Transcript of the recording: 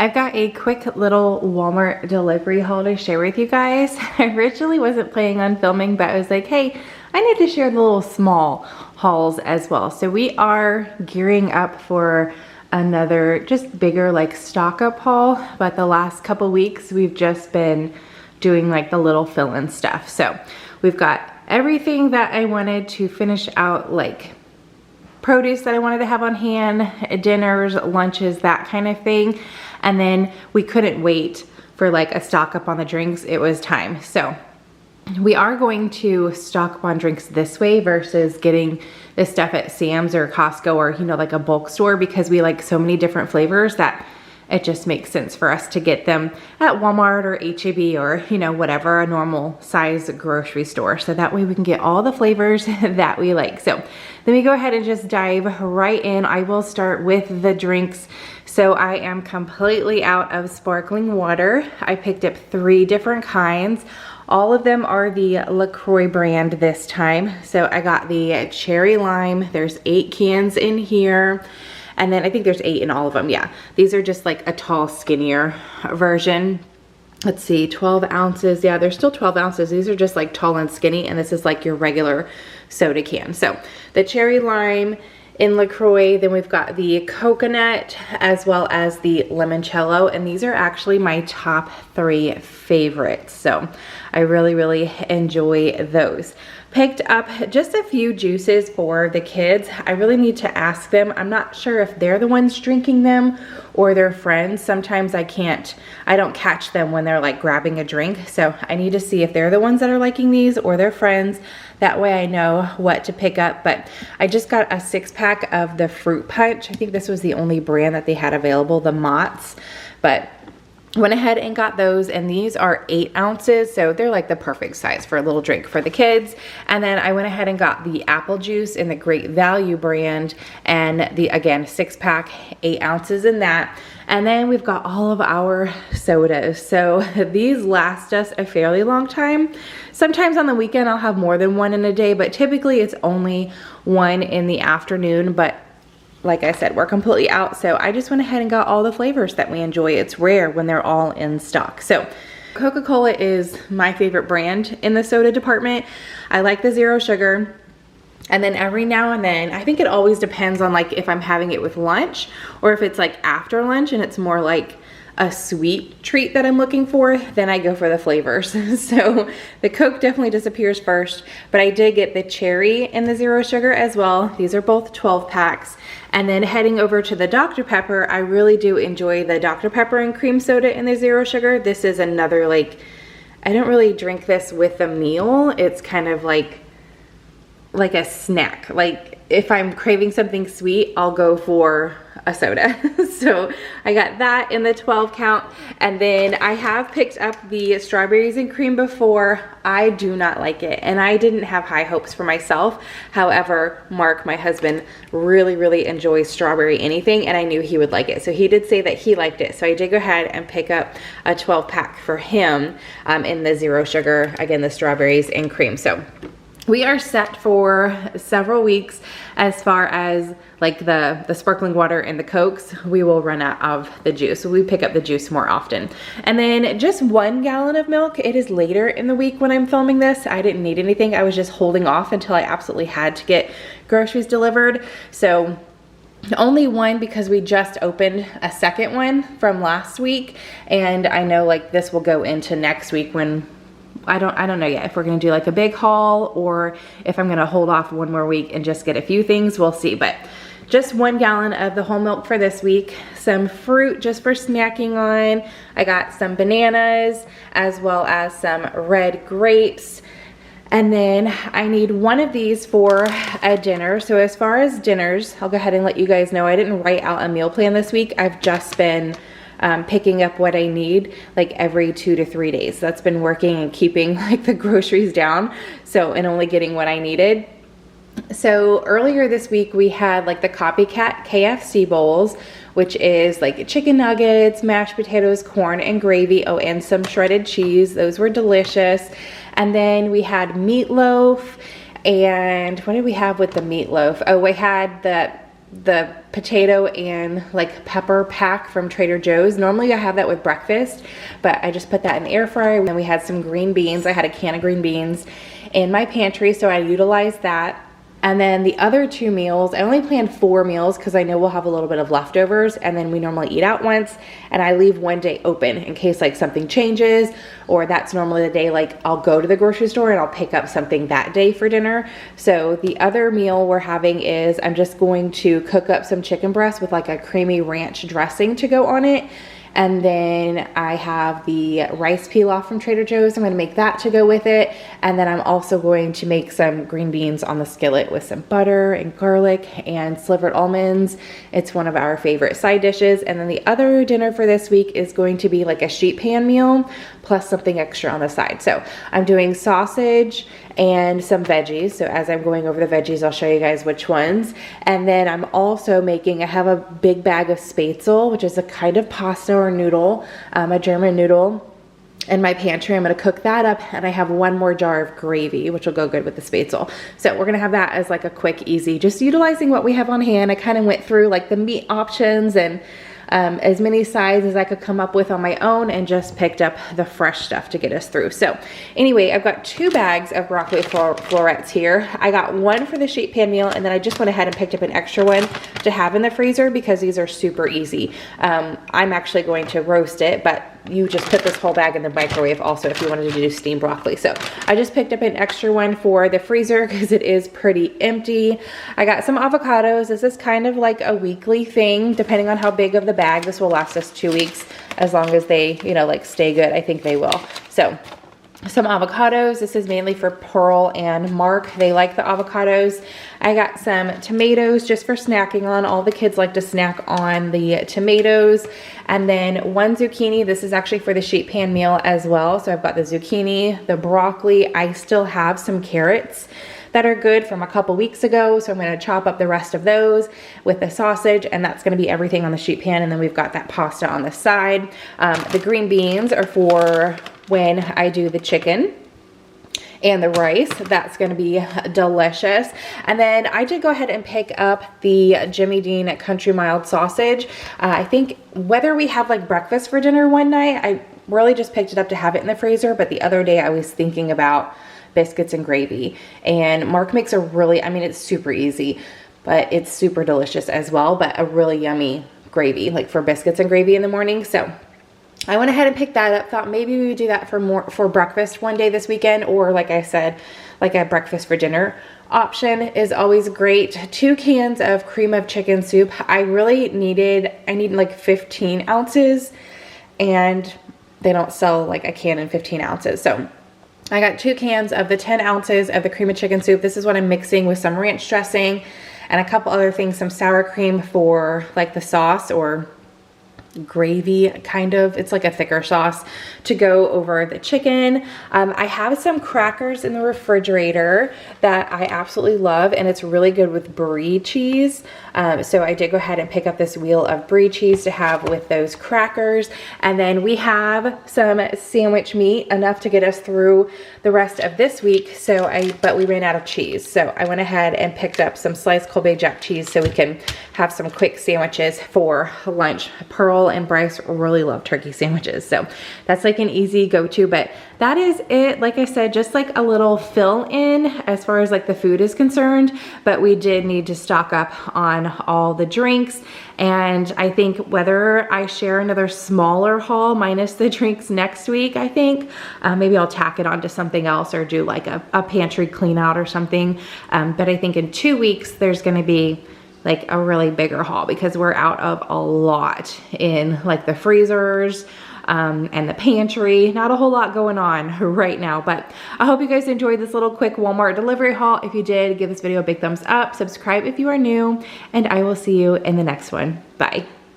I've got a quick little Walmart delivery haul to share with you guys. I originally wasn't planning on filming, but I was like, hey, I need to share the little small hauls as well. So we are gearing up for another just bigger like stock up haul, but the last couple weeks we've just been doing like the little fill-in stuff. So we've got everything that I wanted to finish out, like produce that I wanted to have on hand, dinners, lunches, that kind of thing. And then we couldn't wait for like a stock up on the drinks. It was time. So we are going to stock up on drinks this way versus getting this stuff at Sam's or Costco or, you know, like a bulk store, because we like so many different flavors that it just makes sense for us to get them at Walmart or H-E-B or, you know, whatever, a normal size grocery store. So that way we can get all the flavors that we like. So let me go ahead and just dive right in. I will start with the drinks. So I am completely out of sparkling water. I picked up 3 different kinds. All of them are the LaCroix brand this time. So I got the cherry lime. There's 8 cans in here. And then I think there's 8 in all of them. Yeah, these are just like a tall, skinnier version. Let's see, 12 ounces. Yeah, they're still 12 ounces. These are just like tall and skinny. And this is like your regular soda can. So the cherry lime in LaCroix, then we've got the coconut as well as the limoncello. And these are actually my top 3 favorites. So I really, really enjoy those. Picked up just a few juices for the kids. I really need to ask them. I'm not sure if they're the ones drinking them or their friends. Sometimes I don't catch them when they're like grabbing a drink. So I need to see if they're the ones that are liking these or their friends. That way I know what to pick up. But I just got a 6-pack of the fruit punch. I think this was the only brand that they had available, the Mott's. But went ahead and got those, and these are 8 ounces, so they're like the perfect size for a little drink for the kids. And then I went ahead and got the apple juice in the Great Value brand, and the, again, 6-pack, 8 ounces in that. And then we've got all of our sodas. So these last us a fairly long time. Sometimes on the weekend I'll have more than one in a day, but typically it's only one in the afternoon. But like I said, we're completely out. So I just went ahead and got all the flavors that we enjoy. It's rare when they're all in stock. So Coca-Cola is my favorite brand in the soda department. I like the zero sugar. And then every now and then, I think it always depends on like if I'm having it with lunch or if it's like after lunch and it's more like a sweet treat that I'm looking for, then I go for the flavors. So the Coke definitely disappears first, but I did get the cherry and the zero sugar as well. These are both 12 packs. And then heading over to the Dr. Pepper, I really do enjoy the Dr. Pepper and cream soda and the zero sugar. This is another like, I don't really drink this with a meal. It's kind of like a snack. Like if I'm craving something sweet, I'll go for a soda. So I got that in the 12 count. And then I have picked up the strawberries and cream before. I do not like it, and I didn't have high hopes for myself. However, Mark, my husband, really, really enjoys strawberry anything, and I knew he would like it. So he did say that he liked it. So I did go ahead and pick up a 12-pack for him in the zero sugar, again, the strawberries and cream. So we are set for several weeks as far as like the sparkling water and the Cokes. We will run out of the juice. So we pick up the juice more often. And then just 1 gallon of milk. It is later in the week when I'm filming this. I didn't need anything. I was just holding off until I absolutely had to get groceries delivered. So only 1 because we just opened a second one from last week. And I know like this will go into next week when I don't know yet if we're gonna do like a big haul or if I'm gonna hold off 1 more week and just get a few things. We'll see. But just 1 gallon of the whole milk for this week. Some fruit just for snacking on. I got some bananas as well as some red grapes. And then I need 1 of these for a dinner. So as far as dinners, I'll go ahead and let you guys know I didn't write out a meal plan this week. I've just been picking up what I need like every 2 to 3 days. That's been working and keeping like the groceries down. So, and only getting what I needed. So earlier this week we had like the copycat KFC bowls, which is like chicken nuggets, mashed potatoes, corn and gravy. Oh, and some shredded cheese. Those were delicious. And then we had meatloaf. And what did we have with the meatloaf? Oh, we had the the potato and like pepper pack from Trader Joe's. Normally I have that with breakfast, but I just put that in the air fryer. And then we had some green beans. I had a can of green beans in my pantry, so I utilized that. And then the other 2 meals, I only planned 4 meals because I know we'll have a little bit of leftovers, and then we normally eat out once, and I leave one day open in case like something changes, or that's normally the day like I'll go to the grocery store and I'll pick up something that day for dinner. So the other meal we're having is I'm just going to cook up some chicken breast with like a creamy ranch dressing to go on it. And then I have the rice pilaf from Trader Joe's. I'm gonna make that to go with it. And then I'm also going to make some green beans on the skillet with some butter and garlic and slivered almonds. It's one of our favorite side dishes. And then the other dinner for this week is going to be like a sheet pan meal plus something extra on the side. So I'm doing sausage and some veggies. So as I'm going over the veggies, I'll show you guys which ones. And then I'm also making, I have a big bag of spätzle, which is a kind of pasta or noodle, a German noodle in my pantry. I'm gonna cook that up, and I have one more jar of gravy, which will go good with the spätzle. So we're gonna have that as like a quick, easy, just utilizing what we have on hand. I kind of went through like the meat options and as many sides as I could come up with on my own, and just picked up the fresh stuff to get us through. So anyway, I've got 2 bags of broccoli florets here. I got one for the sheet pan meal, and then I just went ahead and picked up an extra one to have in the freezer because these are super easy. I'm actually going to roast it, but you just put this whole bag in the microwave also if you wanted to do steamed broccoli. So I just picked up an extra one for the freezer because it is pretty empty. I got some avocados. This is kind of like a weekly thing, depending on how big of the bag. This will last us 2 weeks as long as they, you know, like stay good. I think they will. So some avocados. This is mainly for Pearl and Mark. They like the avocados. I got some tomatoes just for snacking on. All the kids like to snack on the tomatoes. And then 1 zucchini. This is actually for the sheet pan meal as well. So I've got the zucchini, the broccoli. I still have some carrots that are good from a couple weeks ago. So I'm gonna chop up the rest of those with the sausage, and that's gonna be everything on the sheet pan. And then we've got that pasta on the side. The green beans are for when I do the chicken, and the rice. That's gonna be delicious. And then I did go ahead and pick up the Jimmy Dean Country Mild sausage. I think whether we have like breakfast for dinner one night, I really just picked it up to have it in the freezer, but the other day I was thinking about biscuits and gravy. And Mark makes a really, I mean, it's super easy, but it's super delicious as well, but a really yummy gravy, like for biscuits and gravy in the morning. So I went ahead and picked that up, thought maybe we would do that for breakfast one day this weekend, or like I said, like a breakfast for dinner option is always great. 2 cans of cream of chicken soup. I need like 15 ounces, and they don't sell like a can in 15 ounces. So I got 2 cans of the 10 ounces of the cream of chicken soup. This is what I'm mixing with some ranch dressing and a couple other things, some sour cream for like the sauce or gravy kind of. It's like a thicker sauce to go over the chicken. I have some crackers in the refrigerator that I absolutely love, and it's really good with brie cheese. So I did go ahead and pick up this wheel of brie cheese to have with those crackers. And then we have some sandwich meat, enough to get us through the rest of this week. But we ran out of cheese. So I went ahead and picked up some sliced Colby Jack cheese so we can have some quick sandwiches for lunch. Pearl and Bryce really love turkey sandwiches. So that's like an easy go-to, but that is it. Like I said, just like a little fill in as far as like the food is concerned, but we did need to stock up on all the drinks. And I think whether I share another smaller haul minus the drinks next week, I think maybe I'll tack it onto something else or do like a pantry clean out or something. But I think in 2 weeks, there's gonna be like a really bigger haul because we're out of a lot in like the freezers and the pantry. Not a whole lot going on right now, but I hope you guys enjoyed this little quick Walmart delivery haul. If you did, give this video a big thumbs up, subscribe if you are new, and I will see you in the next one. Bye.